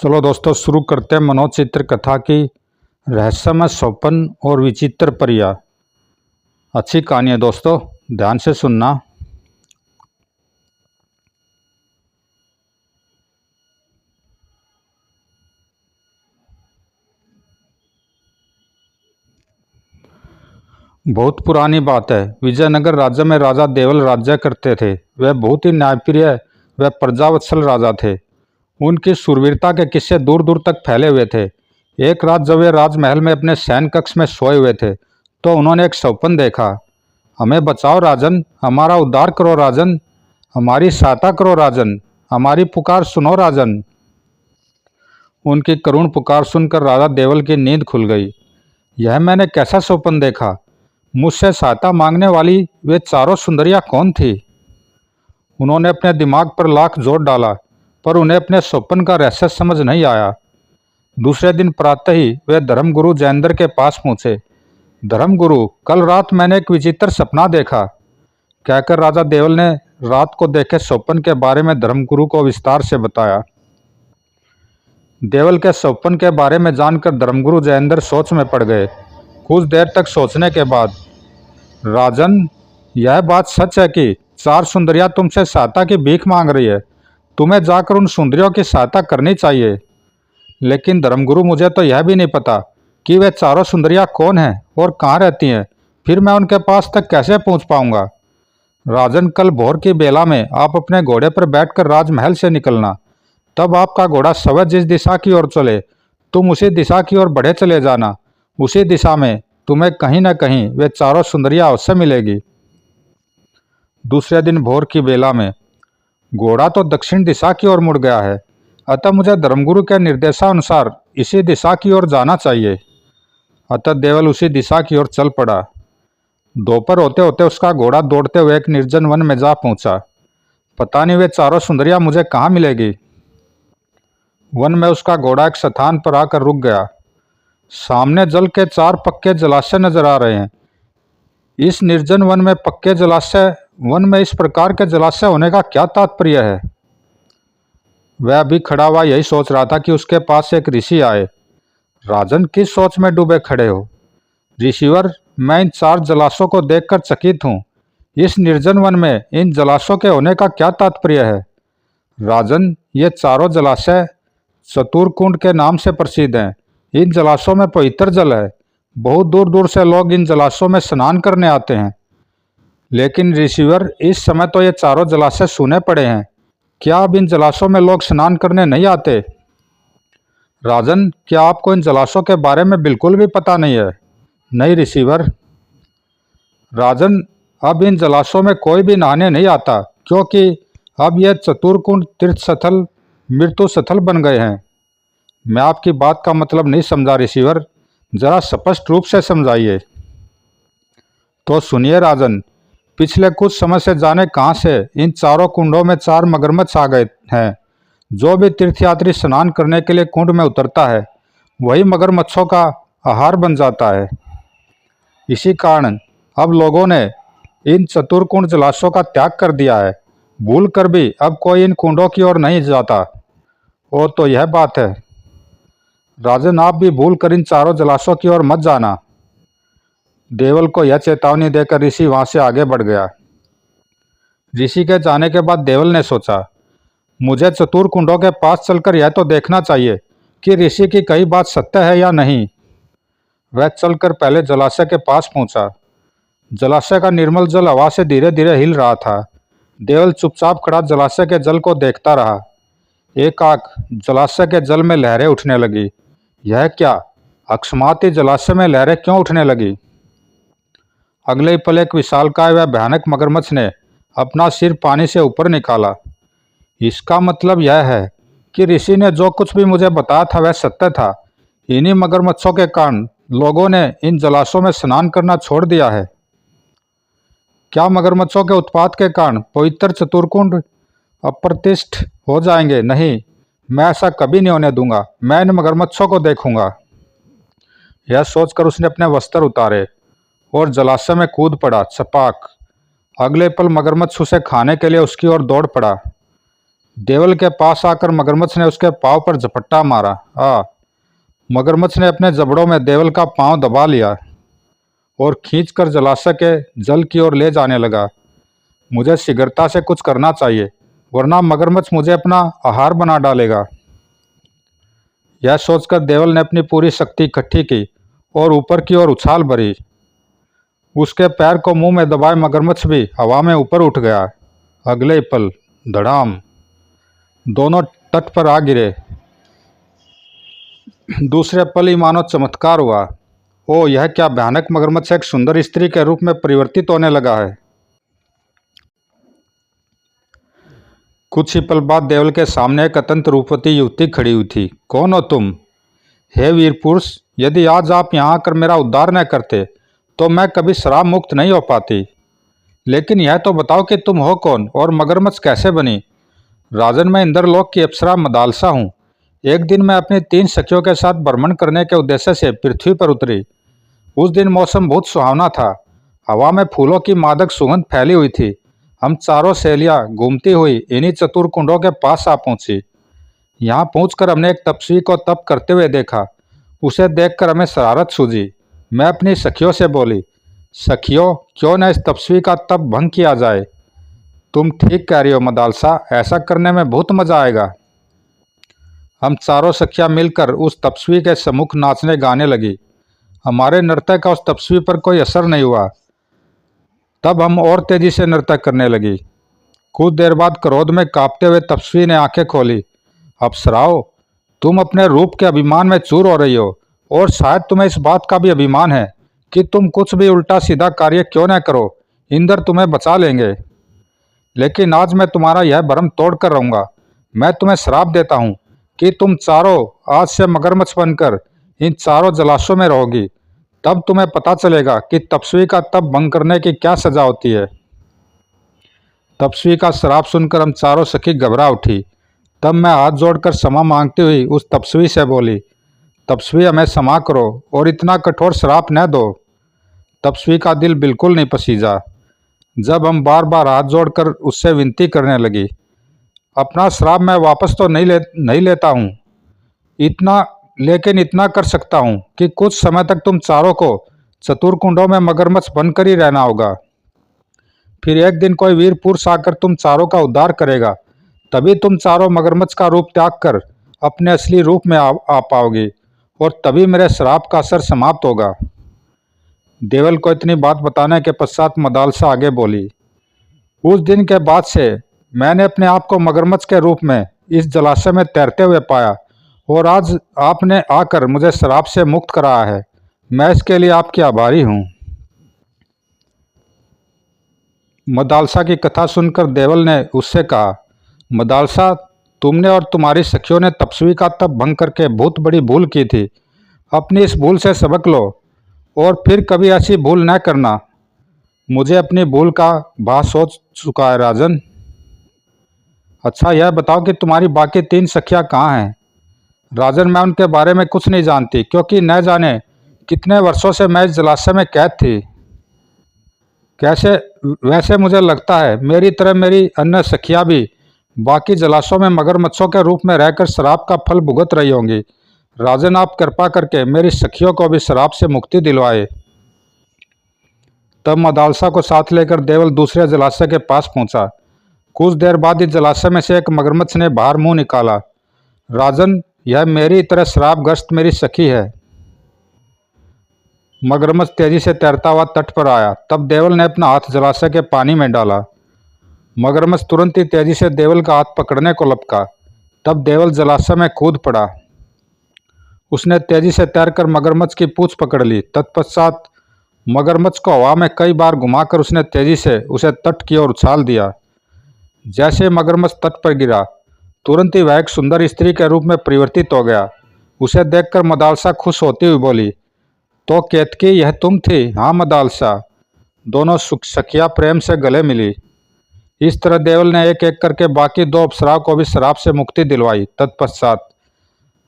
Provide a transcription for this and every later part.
चलो दोस्तों शुरू करते हैं मनोचित्र कथा की रहस्यमय स्वप्न और विचित्र परिया। अच्छी कहानी है दोस्तों, ध्यान से सुनना। बहुत पुरानी बात है। विजयनगर राज्य में राजा देवल राज्य करते थे। वह बहुत ही न्यायप्रिय व प्रजावत्सल राजा थे। उनकी शूरवीरता के किस्से दूर दूर तक फैले हुए थे। एक रात जब वे राजमहल में अपने शयन कक्ष में सोए हुए थे तो उन्होंने एक स्वप्न देखा। हमें बचाओ राजन, हमारा उद्धार करो राजन, हमारी सहायता करो राजन, हमारी पुकार सुनो राजन। उनकी करुण पुकार सुनकर राजा देवल की नींद खुल गई। यह मैंने कैसा स्वप्न देखा? मुझसे सहायता मांगने वाली वे चारों सुंदरियां कौन थी? उन्होंने अपने दिमाग पर लाख जोर डाला पर उन्हें अपने स्वप्न का रहस्य समझ नहीं आया। दूसरे दिन प्रातः ही वे धर्मगुरु जयेंद्र के पास पहुंचे। धर्मगुरु, कल रात मैंने एक विचित्र सपना देखा, कहकर राजा देवल ने रात को देखे स्वप्न के बारे में धर्मगुरु को विस्तार से बताया। देवल के स्वप्न के बारे में जानकर धर्मगुरु जयेंद्र सोच में पड़ गए। कुछ देर तक सोचने के बाद, राजन, यह बात सच है कि चार सुंदरियां तुमसे सहायता की भीख मांग रही है। तुम्हें जाकर उन सुंदरियों की सहायता करनी चाहिए। लेकिन धर्मगुरु, मुझे तो यह भी नहीं पता कि वे चारों सुंदरियां कौन हैं और कहाँ रहती हैं। फिर मैं उनके पास तक कैसे पहुंच पाऊंगा? राजन, कल भोर की बेला में आप अपने घोड़े पर बैठकर राजमहल से निकलना। तब आपका घोड़ा सवै जिस दिशा की ओर चले तुम उसी दिशा की ओर बढ़े चले जाना। उसी दिशा में तुम्हें कहीं न कहीं वे चारों सुंदरियां अवश्य मिलेगी। दूसरे दिन भोर की बेला में घोड़ा तो दक्षिण दिशा की ओर मुड़ गया है, अतः मुझे धर्मगुरु के निर्देशानुसार इसी दिशा की ओर जाना चाहिए। अतः देवल उसी दिशा की ओर चल पड़ा। दोपहर होते होते उसका घोड़ा दौड़ते हुए एक निर्जन वन में जा पहुंचा। पता नहीं वे चारों सुंदरियां मुझे कहाँ मिलेगी। वन में उसका घोड़ा एक स्थान पर आकर रुक गया। सामने जल के चार पक्के जलाशय नजर आ रहे हैं। इस निर्जन वन में पक्के जलाशय, वन में इस प्रकार के जलाशय होने का क्या तात्पर्य है? वह अभी खड़ा हुआ यही सोच रहा था कि उसके पास एक ऋषि आए। राजन, किस सोच में डूबे खड़े हो? ऋषिवर, मैं इन चार जलाशयों को देखकर चकित हूँ। इस निर्जन वन में इन जलाशयों के होने का क्या तात्पर्य है? राजन, ये चारों जलाशय चतुरकुंड के नाम से प्रसिद्ध हैं। इन जलाशयों में पवित्र जल है। बहुत दूर दूर से लोग इन जलाशयों में स्नान करने आते हैं। लेकिन ऋषिवर, इस समय तो ये चारों जलाशय सूने पड़े हैं। क्या अब इन जलाशयों में लोग स्नान करने नहीं आते? राजन, क्या आपको इन जलाशयों के बारे में बिल्कुल भी पता नहीं है? नहीं ऋषिवर। राजन, अब इन जलाशयों में कोई भी नहाने नहीं आता, क्योंकि अब यह चतुरकुंड तीर्थस्थल मृत्यु स्थल बन गए हैं। मैं आपकी बात का मतलब नहीं समझा ऋषिवर, जरा स्पष्ट रूप से समझाइए। तो सुनिए राजन, पिछले कुछ समय से जाने कहाँ से इन चारों कुंडों में चार मगरमच्छ आ गए हैं। जो भी तीर्थयात्री स्नान करने के लिए कुंड में उतरता है वही मगरमच्छों का आहार बन जाता है। इसी कारण अब लोगों ने इन चतुर्कुंड जलाशयों का त्याग कर दिया है। भूल कर भी अब कोई इन कुंडों की ओर नहीं जाता। ओ, तो यह बात है। राजन, आप भी भूल कर इन चारों जलाशयों की ओर मत जाना। देवल को यह चेतावनी देकर ऋषि वहां से आगे बढ़ गया। ऋषि के जाने के बाद देवल ने सोचा, मुझे चतुर कुंडों के पास चलकर यह तो देखना चाहिए कि ऋषि की कही बात सत्य है या नहीं। वह चलकर पहले जलाशय के पास पहुंचा। जलाशय का निर्मल जल हवा से धीरे धीरे हिल रहा था। देवल चुपचाप खड़ा जलाशय के जल को देखता रहा। एकाएक जलाशय के जल में लहरें उठने लगी। यह क्या? अकस्मात ही जलाशय में लहरें क्यों उठने लगी? अगले ही पल एक विशालकाय व भयानक मगरमच्छ ने अपना सिर पानी से ऊपर निकाला। इसका मतलब यह है कि ऋषि ने जो कुछ भी मुझे बताया था वह सत्य था। इन्हीं मगरमच्छों के कारण लोगों ने इन जलाशयों में स्नान करना छोड़ दिया है। क्या मगरमच्छों के उत्पात के कारण पवित्र चतुर्कुंड अप्रतिष्ठ हो जाएंगे? नहीं, मैं ऐसा कभी नहीं होने दूंगा। मैं इन मगरमच्छों को देखूंगा। यह सोचकर उसने अपने वस्त्र उतारे और जलाशय में कूद पड़ा। छपाक! अगले पल मगरमच्छ उसे खाने के लिए उसकी ओर दौड़ पड़ा। देवल के पास आकर मगरमच्छ ने उसके पाँव पर झपट्टा मारा। मगरमच्छ ने अपने जबड़ों में देवल का पाँव दबा लिया और खींचकर जलाशय के जल की ओर ले जाने लगा। मुझे शीघ्रता से कुछ करना चाहिए, वरना मगरमच्छ मुझे अपना आहार बना डालेगा। यह सोचकर देवल ने अपनी पूरी शक्ति इकट्ठी की और ऊपर की ओर उछाल भरी। उसके पैर को मुंह में दबाए मगरमच्छ भी हवा में ऊपर उठ गया। अगले ही पल धड़ाम, दोनों तट पर आ गिरे। दूसरे पल ही मानो चमत्कार हुआ। ओ, यह क्या भयानक मगरमच्छ एक सुंदर स्त्री के रूप में परिवर्तित होने लगा है। कुछ ही पल बाद देवल के सामने एक अत्यंत रूपवती युवती खड़ी हुई थी। कौन हो तुम? हे वीर पुरुष, यदि आज आप यहाँ आकर मेरा उद्धार न करते तो मैं कभी श्राप मुक्त नहीं हो पाती। लेकिन यह तो बताओ कि तुम हो कौन और मगरमच्छ कैसे बनी? राजन, मैं इंद्रलोक की अप्सरा मदालसा हूँ। एक दिन मैं अपनी 3 सखियों के साथ भ्रमण करने के उद्देश्य से पृथ्वी पर उतरी। उस दिन मौसम बहुत सुहावना था। हवा में फूलों की मादक सुगंध फैली हुई थी। हम चारों सहेलियां घूमती हुई इन्हीं चतुर कुंडों के पास आ पहुंची। यहाँ पहुंचकर हमने एक तपस्वी को तप करते हुए देखा। उसे देखकर हमें शरारत सूझी। मैं अपनी सखियों से बोली, सखियों, क्यों न इस तपस्वी का तप भंग किया जाए? तुम ठीक कह रही हो मदालसा, ऐसा करने में बहुत मजा आएगा। हम चारों सखियां मिलकर उस तपस्वी के सम्मुख नाचने गाने लगी। हमारे नृत्य का उस तपस्वी पर कोई असर नहीं हुआ। तब हम और तेजी से नृत्य करने लगी। कुछ देर बाद क्रोध में कांपते हुए तपस्वी ने आंखें खोली। अप्सराओ, तुम अपने रूप के अभिमान में चूर हो रही हो और शायद तुम्हें इस बात का भी अभिमान है कि तुम कुछ भी उल्टा सीधा कार्य क्यों न करो, इंद्र तुम्हें बचा लेंगे। लेकिन आज मैं तुम्हारा यह भ्रम तोड़ कर रहूँगा। मैं तुम्हें श्राप देता हूँ कि तुम चारों आज से मगरमच्छ बनकर इन चारों जलाशयों में रहोगी। तब तुम्हें पता चलेगा कि तपस्वी का तप भंग करने की क्या सजा होती है। तपस्वी का श्राप सुनकर हम चारों सखी घबरा उठी। तब मैं हाथ जोड़कर क्षमा मांगती हुई उस तपस्वी से बोली, तपस्वी, हमें क्षमा करो और इतना कठोर श्राप न दो। तपस्वी का दिल बिल्कुल नहीं पसीजा। जब हम बार बार हाथ जोड़कर उससे विनती करने लगी, अपना श्राप मैं वापस तो नहीं लेता हूँ, लेकिन इतना कर सकता हूँ कि कुछ समय तक तुम चारों को चतुर कुंडों में मगरमच्छ बनकर ही रहना होगा। फिर एक दिन कोई वीर पुरुष आकर तुम चारों का उद्धार करेगा। तभी तुम चारों मगरमच्छ का रूप त्याग कर अपने असली रूप में आ पाओगे और तभी मेरे श्राप का असर समाप्त होगा। देवल को इतनी बात बताने के पश्चात मदालसा आगे बोली, उस दिन के बाद से मैंने अपने आप को मगरमच्छ के रूप में इस जलाशय में तैरते हुए पाया और आज आपने आकर मुझे श्राप से मुक्त कराया है। मैं इसके लिए आपकी आभारी हूँ। मदालसा की कथा सुनकर देवल ने उससे कहा, मदालसा, तुमने और तुम्हारी सखियों ने तपस्वी का तप भंग करके बहुत बड़ी भूल की थी। अपनी इस भूल से सबक लो और फिर कभी ऐसी भूल न करना। मुझे अपनी भूल का भास हो चुका है राजन। अच्छा, यह बताओ कि तुम्हारी बाकी 3 सखियां कहाँ हैं? राजन, मैं उनके बारे में कुछ नहीं जानती, क्योंकि न जाने कितने वर्षों से मैं इस जलाशय में कैद थी। वैसे मुझे लगता है मेरी तरह मेरी अन्य सखियां भी बाकी जलाशयों में मगरमच्छों के रूप में रहकर श्राप का फल भुगत रही होंगी। राजन, आप कृपा करके मेरी सखियों को भी श्राप से मुक्ति दिलवाए। तब मदालसा को साथ लेकर देवल दूसरे जलाशय के पास पहुंचा। कुछ देर बाद इस जलाशय में से एक मगरमच्छ ने बाहर मुंह निकाला। राजन, यह मेरी तरह श्रापग्रस्त मेरी सखी है। मगरमच्छ तेजी से तैरता हुआ तट पर आया। तब देवल ने अपना हाथ जलाशय के पानी में डाला। मगरमच्छ तुरंत ही तेजी से देवल का हाथ पकड़ने को लपका। तब देवल जलाशय में कूद पड़ा। उसने तेजी से तैरकर मगरमच्छ की पूंछ पकड़ ली। तत्पश्चात मगरमच्छ को हवा में कई बार घुमाकर उसने तेजी से उसे तट की ओर उछाल दिया। जैसे मगरमच्छ तट पर गिरा, तुरंत ही वह एक सुंदर स्त्री के रूप में परिवर्तित हो गया। उसे देखकर मदालसा खुश होती हुई बोली, तो केतकी, यह तुम थी? हाँ मदालसा। दोनों सखियां प्रेम से गले मिली। इस तरह देवल ने एक एक करके बाकी 2 अप्सराओं को भी श्राप से मुक्ति दिलवाई। तत्पश्चात,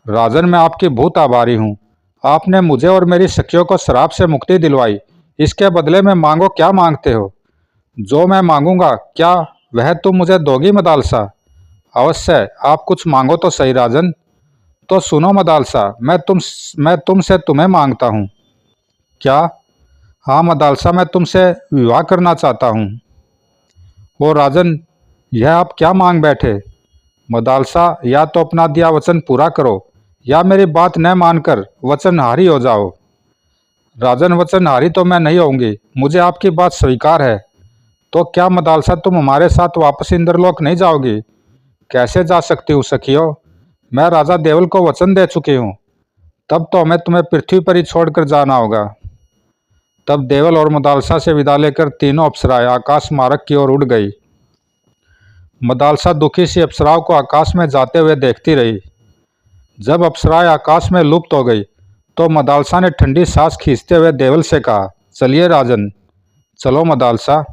राजन, मैं आपकी बहुत आभारी हूँ। आपने मुझे और मेरी सखियों को श्राप से मुक्ति दिलवाई। इसके बदले में मांगो, क्या मांगते हो? जो मैं मांगूंगा क्या वह तुम मुझे दोगी मदालसा? अवश्य, आप कुछ मांगो तो सही राजन। तो सुनो मदालसा, मैं तुमसे तुम्हें मांगता हूँ। क्या? हाँ मदालसा, मैं तुमसे विवाह करना चाहता हूँ। ओ राजन, यह आप क्या मांग बैठे? मदालसा, या तो अपना दिया वचन पूरा करो या मेरी बात न मानकर वचनहारी हो जाओ। राजन, वचनहारी तो मैं नहीं होंगी, मुझे आपकी बात स्वीकार है। तो क्या मदालसा, तुम हमारे साथ वापस इंद्रलोक नहीं जाओगी? कैसे जा सकती हूँ सखियो, मैं राजा देवल को वचन दे चुकी हूँ। तब तो हमें तुम्हें पृथ्वी पर ही छोड़कर जाना होगा। तब देवल और मदालसा से विदा लेकर तीनों अप्सराएं आकाश मार्ग की ओर उड़ गई। मदालसा दुखी सी अप्सराओं को आकाश में जाते हुए देखती रही। जब अप्सराएं आकाश में लुप्त हो गई तो मदालसा ने ठंडी सांस खींचते हुए देवल से कहा, चलिए राजन, चलो मदालसा।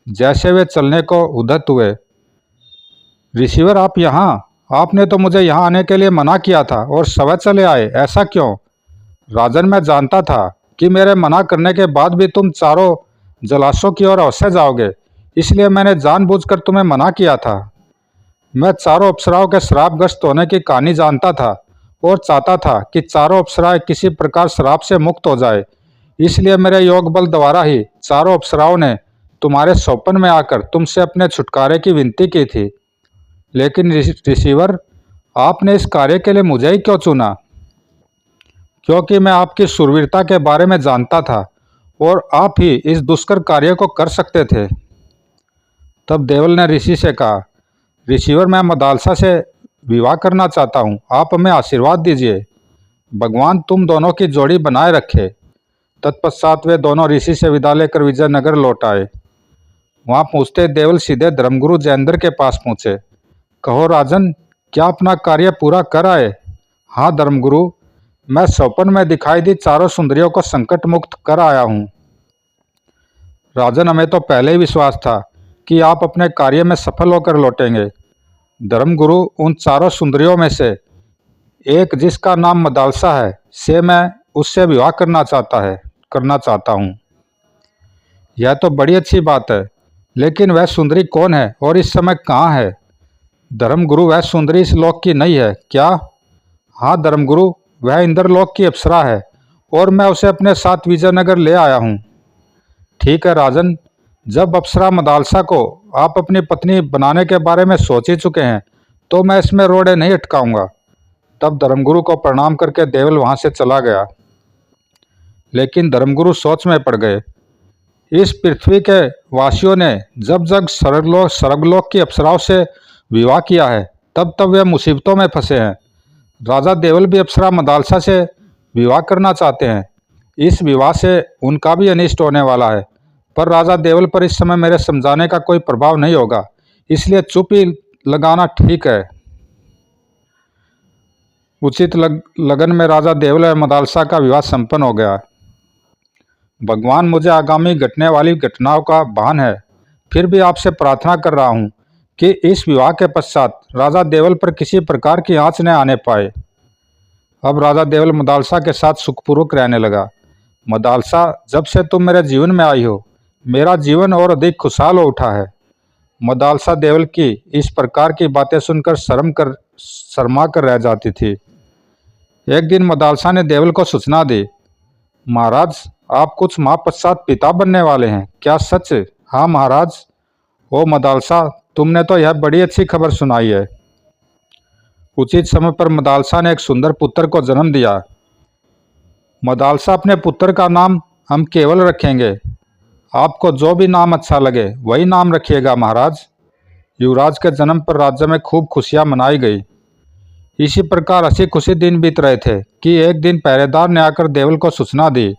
जैसे वे चलने को उद्यत हुए, ऋषिवर आप यहाँ? आपने तो मुझे यहाँ आने के लिए मना किया था और स्वयं चले आए, ऐसा क्यों? राजन, मैं जानता था कि मेरे मना करने के बाद भी तुम चारों जलाशयों की ओर अवश्य जाओगे, इसलिए मैंने जानबूझकर तुम्हें मना किया था। मैं चारों अप्सराओं के श्रापग्रस्त होने की कहानी जानता था और चाहता था कि चारों अप्सराएं किसी प्रकार श्राप से मुक्त हो जाए, इसलिए मेरे योग बल द्वारा ही चारों अप्सराओं ने तुम्हारे स्वप्न में आकर तुमसे अपने छुटकारे की विनती की थी। लेकिन ऋषिवर, आपने इस कार्य के लिए मुझे ही क्यों चुना? क्योंकि मैं आपकी शूरवीरता के बारे में जानता था और आप ही इस दुष्कर कार्य को कर सकते थे। तब देवल ने ऋषि से कहा, ऋषिवर, मैं मदालसा से विवाह करना चाहता हूँ, आप हमें आशीर्वाद दीजिए। भगवान तुम दोनों की जोड़ी बनाए रखे। तत्पश्चात वे दोनों ऋषि से विदा लेकर विजयनगर लौट आए। वहाँ पहुँचते देवल सीधे धर्मगुरु जयेंद्र के पास पहुँचे। कहो राजन, क्या अपना कार्य पूरा कर आए? हाँ धर्मगुरु, मैं स्वप्न में दिखाई दी चारों सुंदरियों को संकट मुक्त कर आया हूँ। राजन, हमें तो पहले ही विश्वास था कि आप अपने कार्य में सफल होकर लौटेंगे। धर्मगुरु, उन चारों सुंदरियों में से एक, जिसका नाम मदालसा है, से मैं उससे विवाह करना चाहता हूँ। यह तो बड़ी अच्छी बात है, लेकिन वह सुंदरी कौन है और इस समय कहाँ है? धर्मगुरु, वह सुंदरी इस लोक की नहीं है क्या? हाँ धर्मगुरु, वह इंद्रलोक की अप्सरा है और मैं उसे अपने साथ विजयनगर ले आया हूँ। ठीक है राजन, जब अप्सरा मदालसा को आप अपनी पत्नी बनाने के बारे में सोच ही चुके हैं तो मैं इसमें रोड़े नहीं अटकाऊंगा। तब धर्मगुरु को प्रणाम करके देवल वहाँ से चला गया। लेकिन धर्मगुरु सोच में पड़ गए। इस पृथ्वी के वासियों ने जब जब स्वर्गलोक की अप्सराओं से विवाह किया है, तब तब वे मुसीबतों में फंसे हैं। राजा देवल भी अप्सरा मदालसा से विवाह करना चाहते हैं। इस विवाह से उनका भी अनिष्ट होने वाला है, पर राजा देवल पर इस समय मेरे समझाने का कोई प्रभाव नहीं होगा, इसलिए चुप ही लगाना ठीक है। उचित लगन में राजा देवल और मदालसा का विवाह संपन्न हो गया। भगवान, मुझे आगामी घटने वाली घटनाओं का भान है, फिर भी आपसे प्रार्थना कर रहा हूँ कि इस विवाह के पश्चात राजा देवल पर किसी प्रकार की आँच न आने पाए। अब राजा देवल मदालसा के साथ सुखपूर्वक रहने लगा। मदालसा, जब से तुम मेरे जीवन में आई हो, मेरा जीवन और अधिक खुशहाल हो उठा है। मदालसा देवल की इस प्रकार की बातें सुनकर शर्मा कर रह जाती थी। एक दिन मदालसा ने देवल को सूचना दी, महाराज, आप कुछ माह पश्चात पिता बनने वाले हैं, क्या सच? हाँ महाराज। ओ मदालसा, तुमने तो यह बड़ी अच्छी खबर सुनाई है। उचित समय पर मदालसा ने एक सुंदर पुत्र को जन्म दिया। मदालसा, अपने पुत्र का नाम हम केवल रखेंगे। आपको जो भी नाम अच्छा लगे वही नाम रखिएगा महाराज। युवराज के जन्म पर राज्य में खूब खुशियां मनाई गई। इसी प्रकार हंसी खुशी दिन बीत रहे थे कि एक दिन पहरेदार ने आकर देवल को सूचना दी,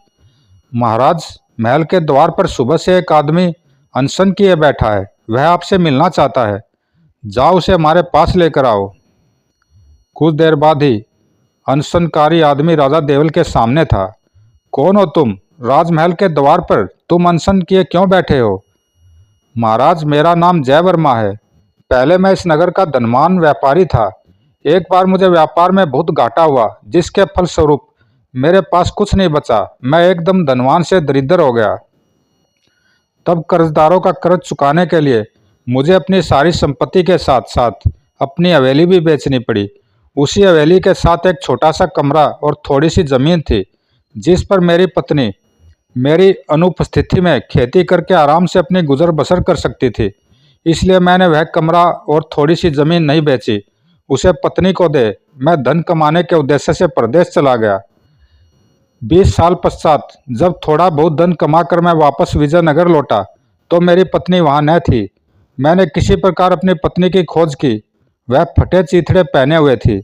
महाराज, महल के द्वार पर सुबह से एक आदमी अनशन किए बैठा है, वह आपसे मिलना चाहता है, जाओ उसे हमारे पास लेकर आओ। कुछ देर बाद ही अनशनकारी आदमी राजा देवल के सामने था। कौन हो तुम? राजमहल के द्वार पर तुम अनशन किए क्यों बैठे हो? महाराज, मेरा नाम जय वर्मा है। पहले मैं इस नगर का धनवान व्यापारी था। एक बार मुझे व्यापार में बहुत घाटा हुआ, जिसके फलस्वरूप मेरे पास कुछ नहीं बचा। मैं एकदम धनवान से दरिद्र हो गया। तब कर्जदारों का कर्ज चुकाने के लिए मुझे अपनी सारी संपत्ति के साथ साथ अपनी हवेली भी बेचनी पड़ी। उसी हवेली के साथ एक छोटा सा कमरा और थोड़ी सी ज़मीन थी, जिस पर मेरी पत्नी मेरी अनुपस्थिति में खेती करके आराम से अपनी गुजर बसर कर सकती थी। इसलिए मैंने वह कमरा और थोड़ी सी ज़मीन नहीं बेची, उसे पत्नी को दे मैं धन कमाने के उद्देश्य से परदेश चला गया। 20 साल पश्चात जब थोड़ा बहुत धन कमाकर मैं वापस विजयनगर लौटा तो मेरी पत्नी वहाँ न थी। मैंने किसी प्रकार अपनी पत्नी की खोज की, वह फटे चीथड़े पहने हुए थी।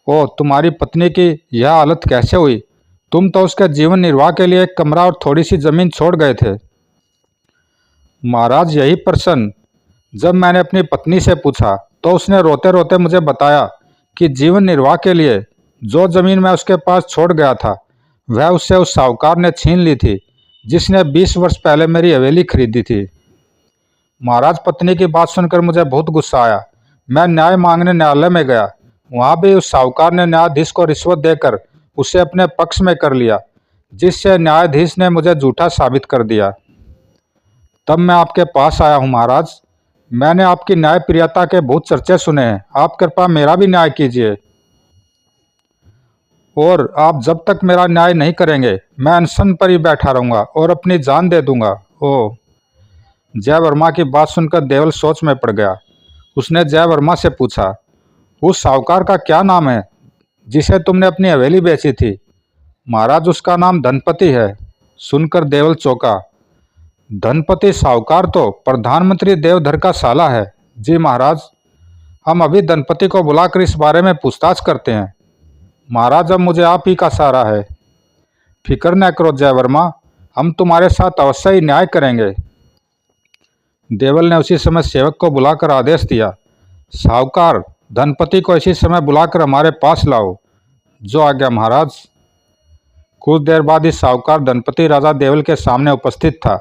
ओह, तुम्हारी पत्नी की यह हालत कैसे हुई? तुम तो उसके जीवन निर्वाह के लिए एक कमरा और थोड़ी सी ज़मीन छोड़ गए थे। महाराज, यही प्रश्न जब मैंने अपनी पत्नी से पूछा तो उसने रोते रोते मुझे बताया कि जीवन निर्वाह के लिए जो ज़मीन मैं उसके पास छोड़ गया था वह उससे उस साहूकार ने छीन ली थी, जिसने 20 वर्ष पहले मेरी हवेली खरीदी थी। महाराज, पत्नी की बात सुनकर मुझे बहुत गुस्सा आया। मैं न्याय मांगने न्यायालय में गया। वहाँ भी उस साहूकार ने न्यायाधीश को रिश्वत देकर उसे अपने पक्ष में कर लिया, जिससे न्यायाधीश ने मुझे झूठा साबित कर दिया। तब मैं आपके पास आया हूँ महाराज। मैंने आपकी न्यायप्रियता के बहुत चर्चे सुने हैं। आप कृपया मेरा भी न्याय कीजिए, और आप जब तक मेरा न्याय नहीं करेंगे मैं अनशन पर ही बैठा रहूँगा और अपनी जान दे दूंगा। ओह! जयवर्मा की बात सुनकर देवल सोच में पड़ गया। उसने जयवर्मा से पूछा, उस साहूकार का क्या नाम है जिसे तुमने अपनी हवेली बेची थी? महाराज, उसका नाम धनपति है। सुनकर देवल चौंका। धनपति साहूकार तो प्रधानमंत्री देवधर का साला है। जी महाराज, हम अभी धनपति को बुलाकर इस बारे में पूछताछ करते हैं। महाराज, अब मुझे आप ही का सहारा है। फिक्र न करो जयवर्मा, हम तुम्हारे साथ अवश्य ही न्याय करेंगे। देवल ने उसी समय सेवक को बुलाकर आदेश दिया, साहूकार धनपति को इसी समय बुलाकर हमारे पास लाओ। जो आज्ञा महाराज। कुछ देर बाद ही साहूकार धनपति राजा देवल के सामने उपस्थित था।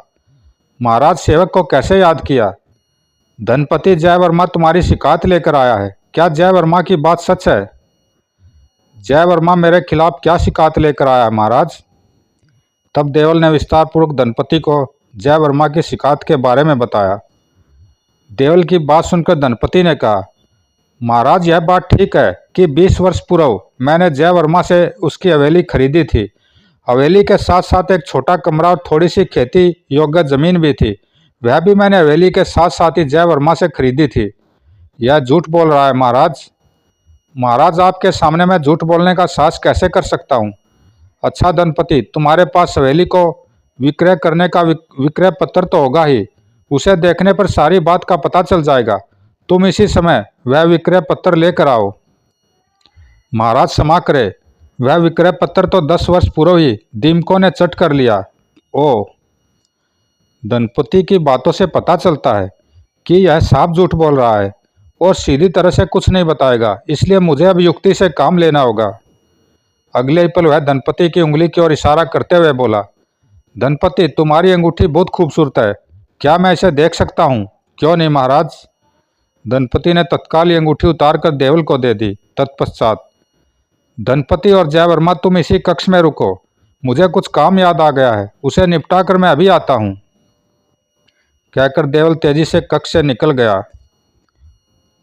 महाराज, सेवक को कैसे याद किया? धनपति जयवर्मा तुम्हारी शिकायत लेकर आया है। क्या जयवर्मा की बात सच है? जयवर्मा मेरे खिलाफ क्या शिकायत लेकर आया महाराज? तब देवल ने विस्तार पूर्वक धनपति को जयवर्मा की शिकायत के बारे में बताया। देवल की बात सुनकर धनपति ने कहा, महाराज, यह बात ठीक है कि 20 वर्ष पूर्व मैंने जयवर्मा से उसकी हवेली खरीदी थी। हवेली के साथ साथ एक छोटा कमरा और थोड़ी सी खेती योग्य जमीन भी थी। वह भी मैंने हवेली के साथ साथ ही जयवर्मा से खरीदी थी। यह झूठ बोल रहा है महाराज। महाराज, आपके सामने मैं झूठ बोलने का साहस कैसे कर सकता हूँ? अच्छा धनपति, तुम्हारे पास हवेली को विक्रय करने का विक्रय पत्र तो होगा ही। उसे देखने पर सारी बात का पता चल जाएगा। तुम इसी समय वह विक्रय पत्र लेकर आओ। महाराज क्षमा करे, वह विक्रय पत्र तो 10 वर्ष पूर्व ही दीमकों ने चट कर लिया। ओ, धनपति की बातों से पता चलता है कि यह साफ झूठ बोल रहा है और सीधी तरह से कुछ नहीं बताएगा, इसलिए मुझे अब युक्ति से काम लेना होगा। अगले ही पल वह धनपति की उंगली की ओर इशारा करते हुए बोला, धनपति, तुम्हारी अंगूठी बहुत खूबसूरत है। क्या मैं इसे देख सकता हूँ? क्यों नहीं महाराज। धनपति ने तत्काल ही अंगूठी उतारकर देवल को दे दी। तत्पश्चात, धनपति और जयवर्मा, तुम इसी कक्ष में रुको, मुझे कुछ काम याद आ गया है, उसे निपटा कर मैं अभी आता हूँ। कहकर देवल तेजी से कक्ष से निकल गया।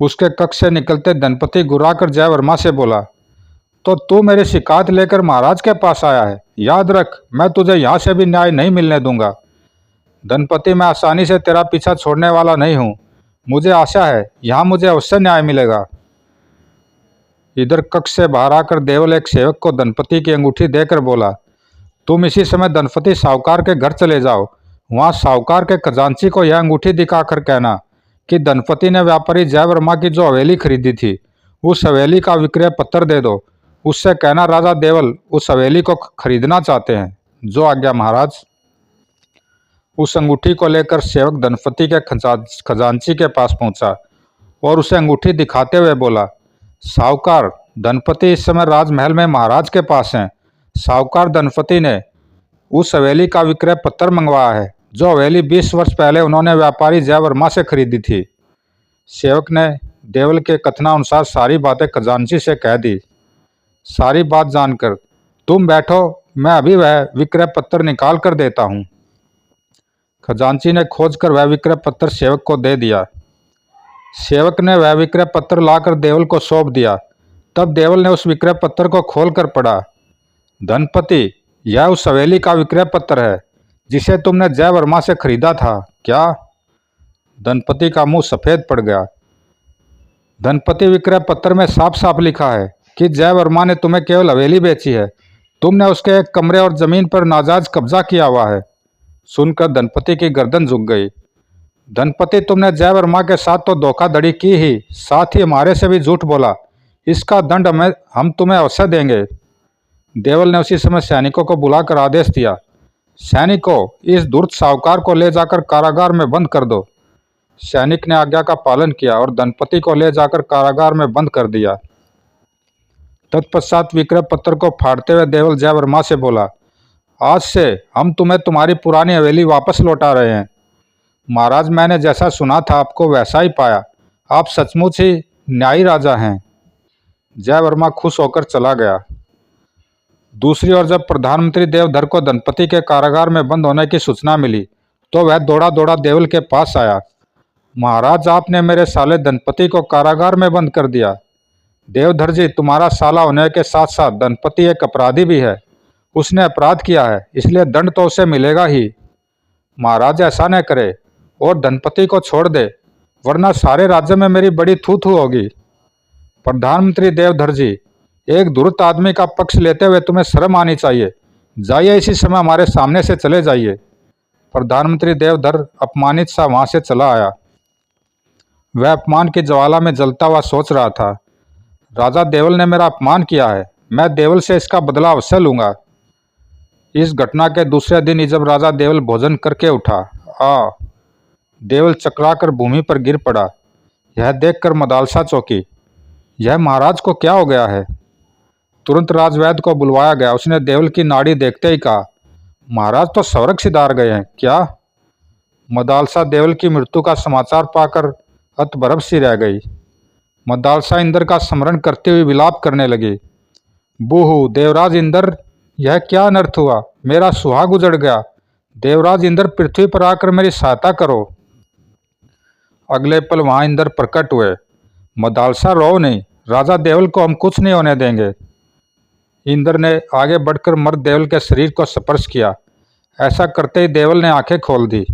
उसके कक्ष से निकलते धनपति गुर्राकर जयवर्मा से बोला, तो तू मेरी शिकायत लेकर महाराज के पास आया है। याद रख, मैं तुझे यहाँ से भी न्याय नहीं मिलने दूंगा। धनपति, मैं आसानी से तेरा पीछा छोड़ने वाला नहीं हूँ। मुझे आशा है यहाँ मुझे अवश्य न्याय मिलेगा। इधर कक्ष से बाहर आकर देवल एक सेवक को धनपति की अंगूठी देकर बोला, तुम इसी समय धनपति साहूकार के घर चले जाओ। वहाँ साहूकार के खजांची को यह अंगूठी दिखाकर कहना कि धनपति ने व्यापारी जयवर्मा की जो हवेली खरीदी थी उस हवेली का विक्रय पत्र दे दो। उससे कहना राजा देवल उस हवेली को खरीदना चाहते हैं। जो आज्ञा महाराज। उस अंगूठी को लेकर सेवक धनपति के खजांची के पास पहुंचा और उसे अंगूठी दिखाते हुए बोला, साहूकार, धनपति इस समय राजमहल में महाराज के पास हैं। साहूकार धनपति ने उस हवेली का विक्रय पत्र मंगवाया है जो हवेली 20 वर्ष पहले उन्होंने व्यापारी जयवर्मा से खरीदी थी। सेवक ने देवल के कथनानुसार सारी बातें खजांची से कह दी। सारी बात जानकर, तुम बैठो, मैं अभी वह विक्रय पत्र निकाल कर देता हूँ। खजांची ने खोज कर वह विक्रय पत्र सेवक को दे दिया। सेवक ने वह विक्रय पत्र लाकर देवल को सौंप दिया। तब देवल ने उस विक्रय पत्र को खोलकर पढ़ा। धनपति, यह उस हवेली का विक्रय पत्र है जिसे तुमने जय वर्मा से खरीदा था क्या? धनपति का मुंह सफेद पड़ गया। धनपति, विक्रय पत्र में साफ साफ लिखा है कि जय वर्मा ने तुम्हें केवल हवेली बेची है, तुमने उसके एक कमरे और जमीन पर नाजायज कब्जा किया हुआ है। सुनकर धनपति की गर्दन झुक गई। धनपति, तुमने जय वर्मा के साथ तो धोखाधड़ी की ही, साथ ही हमारे से भी झूठ बोला। इसका दंड हम तुम्हें अवश्य देंगे। देवल ने उसी समय सैनिकों को बुलाकर आदेश दिया, सैनिकों, इस धूर्त साहूकार को ले जाकर कारागार में बंद कर दो। सैनिक ने आज्ञा का पालन किया और धनपति को ले जाकर कारागार में बंद कर दिया। तत्पश्चात विक्रय पत्र को फाड़ते हुए देवल जय वर्मा से बोला, आज से हम तुम्हें तुम्हारी पुरानी हवेली वापस लौटा रहे हैं। महाराज, मैंने जैसा सुना था आपको वैसा ही पाया। आप सचमुच ही न्यायी राजा हैं। जय वर्मा खुश होकर चला गया। दूसरी ओर जब प्रधानमंत्री देवधर को धनपति के कारागार में बंद होने की सूचना मिली तो वह दौड़ा दौड़ा देवल के पास आया। महाराज, आपने मेरे साले धनपति को कारागार में बंद कर दिया। देवधर जी, तुम्हारा साला होने के साथ साथ धनपति एक अपराधी भी है। उसने अपराध किया है, इसलिए दंड तो उसे मिलेगा ही। महाराज, ऐसा न करे और धनपति को छोड़ दे, वरना सारे राज्य में मेरी बड़ी थू थू होगी। प्रधानमंत्री देवधर जी, एक धूर्त आदमी का पक्ष लेते हुए तुम्हें शर्म आनी चाहिए। जाइए, इसी समय हमारे सामने से चले जाइए। प्रधानमंत्री देवधर अपमानित सा वहां से चला आया। वह अपमान की ज्वाला में जलता हुआ सोच रहा था, राजा देवल ने मेरा अपमान किया है, मैं देवल से इसका बदला अवश्य लूंगा। इस घटना के दूसरे दिन ही जब राजा देवल भोजन करके उठा, देवल चकराकर भूमि पर गिर पड़ा। यह देखकर मदालसा चौंकी। यह महाराज को क्या हो गया है? तुरंत राजवैद्य को बुलवाया गया। उसने देवल की नाड़ी देखते ही कहा, महाराज तो स्वर्ग सिधार गए हैं क्या? मदालसा देवल की मृत्यु का समाचार पाकर हतभरभ सी रह गई। मदालसा इंद्र का स्मरण करते हुए विलाप करने लगी। बूहू, देवराज इंद्र, यह क्या अनर्थ हुआ? मेरा सुहाग उजड़ गया। देवराज इंद्र, पृथ्वी पर आकर मेरी सहायता करो। अगले पल वहां इंद्र प्रकट हुए। मदालसा, रो नहीं, राजा देवल को हम कुछ नहीं होने देंगे। इंद्र ने आगे बढ़कर मर्द देवल के शरीर को स्पर्श किया। ऐसा करते ही देवल ने आंखें खोल दी।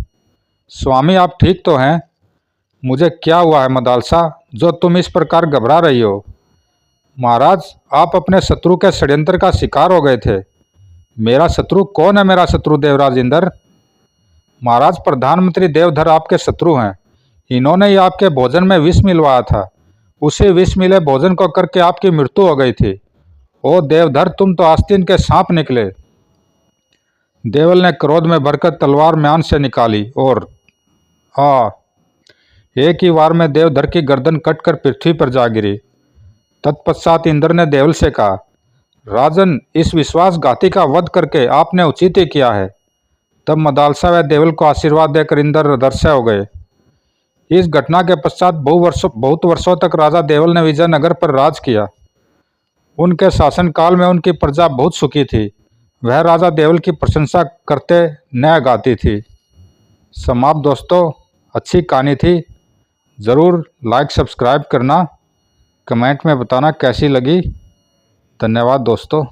स्वामी, आप ठीक तो हैं? मुझे क्या हुआ है मदालसा, जो तुम इस प्रकार घबरा रही हो? महाराज, आप अपने शत्रु के षड्यंत्र का शिकार हो गए थे। मेरा शत्रु? कौन है मेरा शत्रु देवराज इंद्र? महाराज, प्रधानमंत्री देवधर आपके शत्रु हैं। इन्होंने ही आपके भोजन में विष मिलवाया था। उसी विष मिले भोजन को करके आपकी मृत्यु हो गई थी। ओ देवधर, तुम तो आस्तीन के सांप निकले। देवल ने क्रोध में भरकर तलवार म्यान से निकाली और एक ही वार में देवधर की गर्दन कटकर पृथ्वी पर जा गिरी। तत्पश्चात इंद्र ने देवल से कहा, राजन, इस विश्वासघाती का वध करके आपने उचित ही किया है। तब मदालसा व देवल को आशीर्वाद देकर इंद्र अदृश्य हो गए। इस घटना के पश्चात बहुत वर्षों तक राजा देवल ने विजयनगर पर राज किया। उनके शासनकाल में उनकी प्रजा बहुत सुखी थी। वह राजा देवल की प्रशंसा करते न गाती थी। समाप्त दोस्तों, अच्छी कहानी थी। ज़रूर लाइक सब्सक्राइब करना, कमेंट में बताना कैसी लगी। धन्यवाद दोस्तों।